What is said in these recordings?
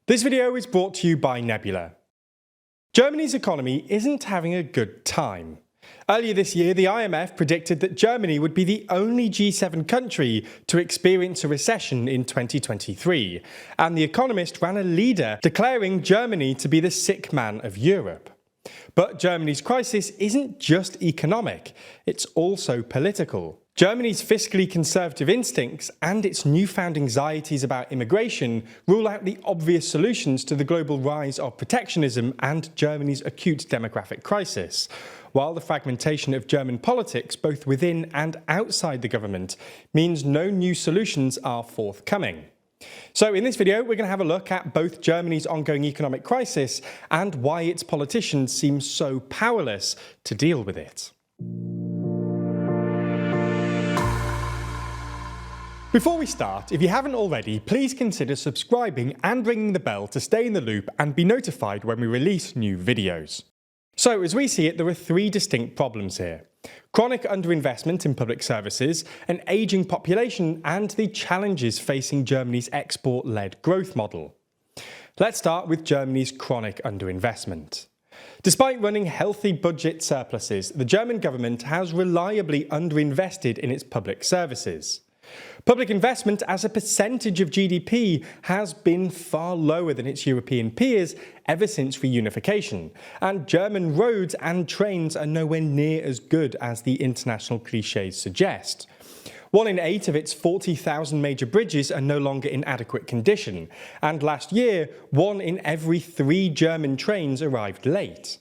This video is brought to you by Nebula. Germany's economy isn't having a good time. Earlier this year, the IMF predicted that Germany would be the only G7 country to experience a recession in 2023, and The Economist ran a leader declaring Germany to be the sick man of Europe. But Germany's crisis isn't just economic, it's also political. Germany's fiscally conservative instincts and its newfound anxieties about immigration rule out the obvious solutions to the global rise of protectionism and Germany's acute demographic crisis, while the fragmentation of German politics, both within and outside the government, means no new solutions are forthcoming. So in this video, we're going to have a look at both Germany's ongoing economic crisis and why its politicians seem so powerless to deal with it. Before we start, if you haven't already, please consider subscribing and ringing the bell to stay in the loop and be notified when we release new videos. So as we see it, there are three distinct problems here: chronic underinvestment in public services, an ageing population, and the challenges facing Germany's export-led growth model. Let's start with Germany's chronic underinvestment. Despite running healthy budget surpluses, the German government has reliably underinvested in its public services. Public investment as a percentage of GDP has been far lower than its European peers ever since reunification, and German roads and trains are nowhere near as good as the international clichés suggest. 1 in 8 of its 40,000 major bridges are no longer in adequate condition, and last year, 1 in every 3 German trains arrived late.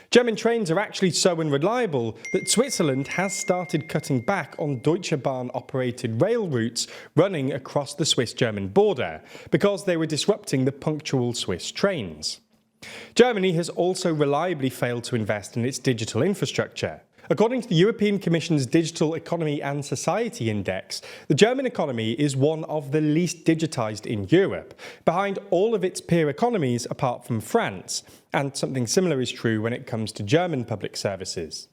German trains are actually so unreliable that Switzerland has started cutting back on Deutsche Bahn-operated rail routes running across the Swiss-German border, because they were disrupting the punctual Swiss trains. Germany has also reliably failed to invest in its digital infrastructure. According to the European Commission's Digital Economy and Society Index, the German economy is one of the least digitized in Europe, behind all of its peer economies apart from France, and something similar is true when it comes to German public services.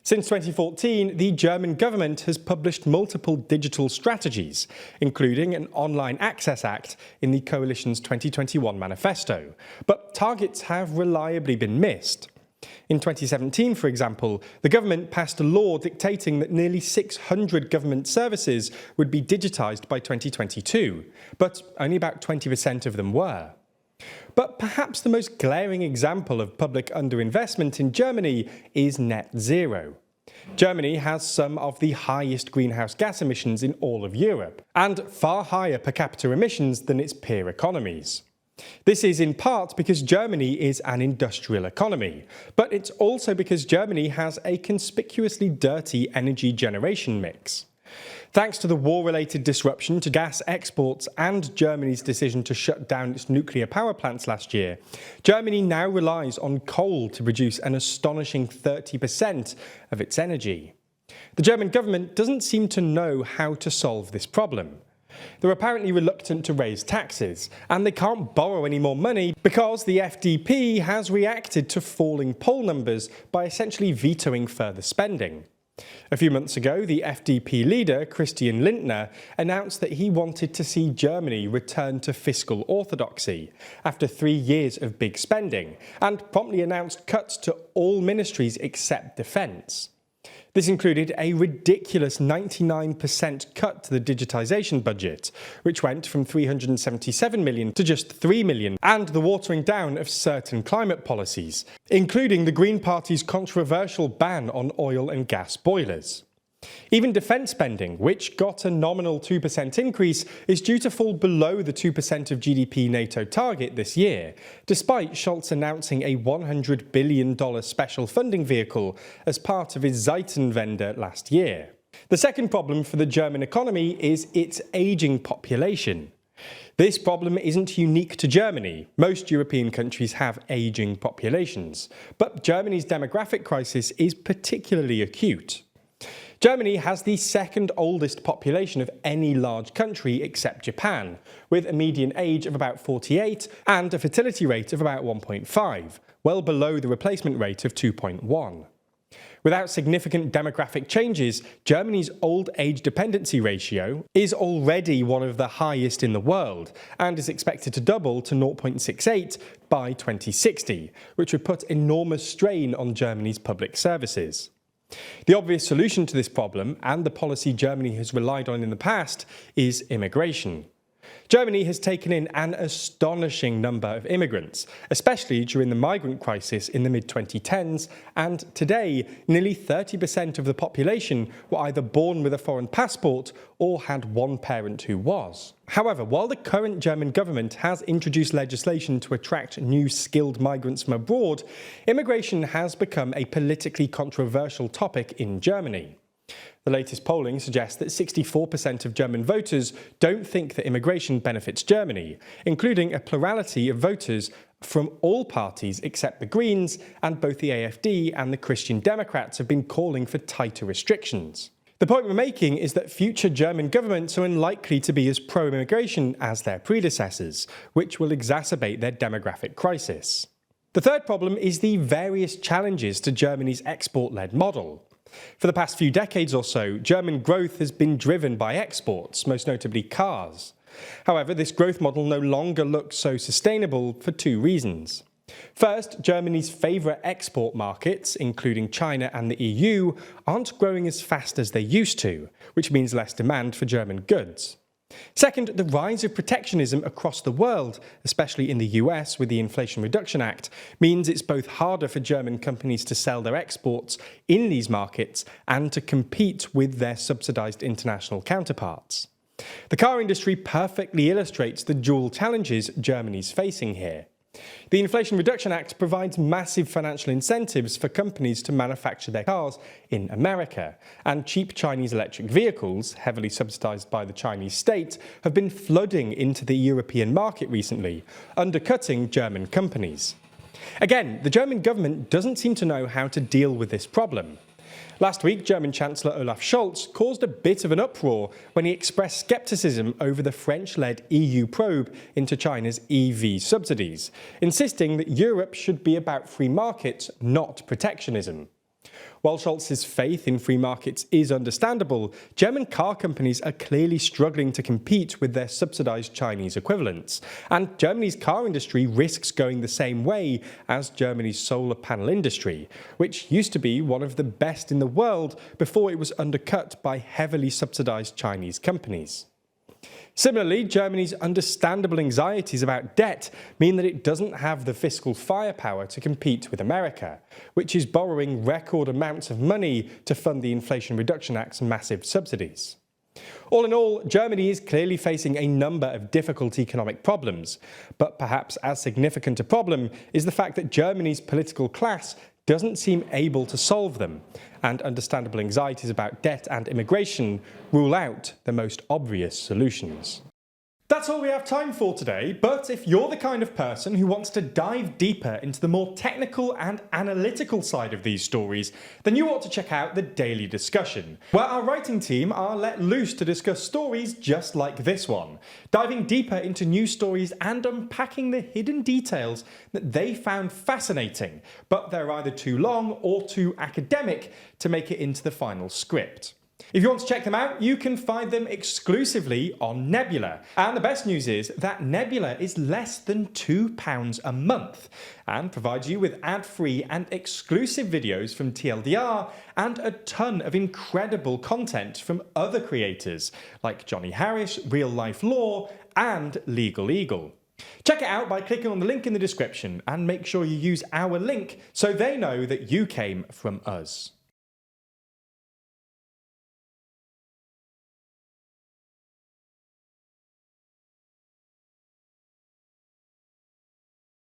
Since 2014, the German government has published multiple digital strategies, including an Online Access Act in the coalition's 2021 manifesto, but targets have reliably been missed. In 2017, for example, the government passed a law dictating that nearly 600 government services would be digitised by 2022, but only about 20% of them were. But perhaps the most glaring example of public underinvestment in Germany is net zero. Germany has some of the highest greenhouse gas emissions in all of Europe, and far higher per capita emissions than its peer economies. This is in part because Germany is an industrial economy, but it's also because Germany has a conspicuously dirty energy generation mix. Thanks to the war-related disruption to gas exports and Germany's decision to shut down its nuclear power plants last year, Germany now relies on coal to produce an astonishing 30% of its energy. The German government doesn't seem to know how to solve this problem. They're apparently reluctant to raise taxes, and they can't borrow any more money because the FDP has reacted to falling poll numbers by essentially vetoing further spending. A few months ago, the FDP leader, Christian Lindner, announced that he wanted to see Germany return to fiscal orthodoxy after 3 years of big spending, and promptly announced cuts to all ministries except defence. This included a ridiculous 99% cut to the digitisation budget, which went from 377 million to just 3 million, and the watering down of certain climate policies, including the Green Party's controversial ban on oil and gas boilers. Even defence spending, which got a nominal 2% increase, is due to fall below the 2% of GDP NATO target this year, despite Scholz announcing a $100 billion special funding vehicle as part of his Zeitenwende last year. The second problem for the German economy is its ageing population. This problem isn't unique to Germany. Most European countries have ageing populations, but Germany's demographic crisis is particularly acute. Germany has the second oldest population of any large country except Japan, with a median age of about 48 and a fertility rate of about 1.5, well below the replacement rate of 2.1. Without significant demographic changes, Germany's old age dependency ratio is already one of the highest in the world and is expected to double to 0.68 by 2060, which would put enormous strain on Germany's public services. The obvious solution to this problem, and the policy Germany has relied on in the past, is immigration. Germany has taken in an astonishing number of immigrants, especially during the migrant crisis in the mid-2010s, and today nearly 30% of the population were either born with a foreign passport or had one parent who was. However, while the current German government has introduced legislation to attract new skilled migrants from abroad, immigration has become a politically controversial topic in Germany. The latest polling suggests that 64% of German voters don't think that immigration benefits Germany, including a plurality of voters from all parties except the Greens, and both the AfD and the Christian Democrats have been calling for tighter restrictions. The point we're making is that future German governments are unlikely to be as pro-immigration as their predecessors, which will exacerbate their demographic crisis. The third problem is the various challenges to Germany's export-led model. For the past few decades or so, German growth has been driven by exports, most notably cars. However, this growth model no longer looks so sustainable for two reasons. First, Germany's favourite export markets, including China and the EU, aren't growing as fast as they used to, which means less demand for German goods. Second, the rise of protectionism across the world, especially in the US with the Inflation Reduction Act, means it's both harder for German companies to sell their exports in these markets and to compete with their subsidised international counterparts. The car industry perfectly illustrates the dual challenges Germany's facing here. The Inflation Reduction Act provides massive financial incentives for companies to manufacture their cars in America, and cheap Chinese electric vehicles, heavily subsidised by the Chinese state, have been flooding into the European market recently, undercutting German companies. Again, the German government doesn't seem to know how to deal with this problem. Last week, German Chancellor Olaf Scholz caused a bit of an uproar when he expressed scepticism over the French-led EU probe into China's EV subsidies, insisting that Europe should be about free markets, not protectionism. While Scholz's faith in free markets is understandable, German car companies are clearly struggling to compete with their subsidised Chinese equivalents, and Germany's car industry risks going the same way as Germany's solar panel industry, which used to be one of the best in the world before it was undercut by heavily subsidised Chinese companies. Similarly, Germany's understandable anxieties about debt mean that it doesn't have the fiscal firepower to compete with America, which is borrowing record amounts of money to fund the Inflation Reduction Act's massive subsidies. All in all, Germany is clearly facing a number of difficult economic problems, but perhaps as significant a problem is the fact that Germany's political class doesn't seem able to solve them, and understandable anxieties about debt and immigration rule out the most obvious solutions. That's all we have time for today, but if you're the kind of person who wants to dive deeper into the more technical and analytical side of these stories, then you ought to check out the Daily Discussion, where our writing team are let loose to discuss stories just like this one, diving deeper into news stories and unpacking the hidden details that they found fascinating, but they're either too long or too academic to make it into the final script. If you want to check them out, you can find them exclusively on Nebula. And the best news is that Nebula is less than £2 a month and provides you with ad-free and exclusive videos from TLDR and a ton of incredible content from other creators like Johnny Harris, Real Life Law, and Legal Eagle. Check it out by clicking on the link in the description and make sure you use our link so they know that you came from us.